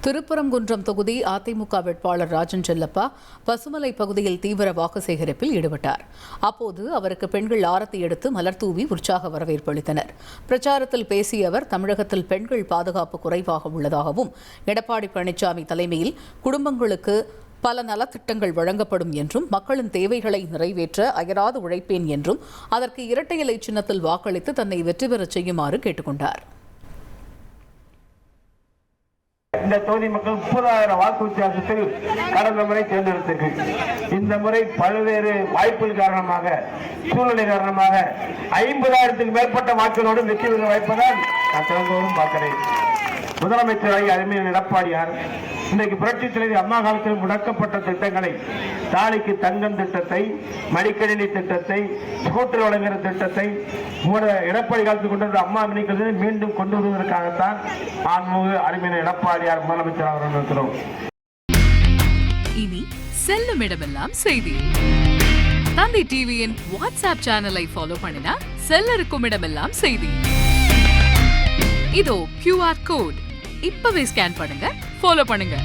திருப்பரங்குன்றம் தொகுதி அதிமுக வேட்பாளர் ராஜன் செல்லப்பா பசுமலை பகுதியில் தீவிர வாக்கு சேகரிப்பில் ஈடுபட்டார். அப்போது அவருக்கு பெண்கள் ஆரத்தி எடுத்து மலர் தூவி உற்சாக வரவேற்பு அளித்தனர். பிரச்சாரத்தில் பேசிய அவர் தமிழகத்தில் பெண்கள் பாதுகாப்பு குறைவாக உள்ளதாகவும், எடப்பாடி பழனிசாமி தலைமையில் குடும்பங்களுக்கு பல நலத்திட்டங்கள் வழங்கப்படும் என்றும், மக்களின் தேவைகளை நிறைவேற்ற அயராது உழைப்பேன் என்றும், அதற்கு இரட்டை இலை சின்னத்தில் வாக்களித்து தன்னை வெற்றி பெறச் செய்யுமாறு கேட்டுக் கொண்டார். இந்த தொகுதி மக்கள் 30,000 வாக்கு வித்தியாசத்தில் கடந்த முறை தேர்ந்தெடுத்தார்கள். இந்த முறை பல்வேறு வாய்ப்புகள் காரணமாக, சூழ்நிலை காரணமாக 50,000க்கு மேற்பட்ட வாக்குகளோடு வெற்றி பெற வாய்ப்பதால் நான் திறந்தோறும் பார்க்கிறேன். முதலமைச்சராகி அறிஞர் எடப்பாடியார் இன்றைக்கு புரட்சித் தலைவர் அம்மா காலத்தில் முடக்கப்பட்ட திட்டங்களை, தாலிக்கு தங்கம் திட்டத்தை, மடிக்கணினி திட்டத்தை, ஸ்கூட்டர் வழங்குகிற திட்டத்தை எடப்பாடி காலத்தில் கொண்டு வந்த அம்மா மினிக்களை மீண்டும் கொண்டு வருவதற்காகத்தான் அறிஞர் எடப்பாடியார் முதலமைச்சராக இருக்கிறோம். இனி செல்லும் இடமெல்லாம் செய்தி. தந்தி டிவியின் வாட்ஸ்அப் சேனலை ஃபாலோ பண்ணினா செல்ல இருக்கும் இடமெல்லாம் செய்தி. இதோ QR கோட் இப்பவே ஸ்கேன் பண்ணுங்க, ஃபாலோ பண்ணுங்க.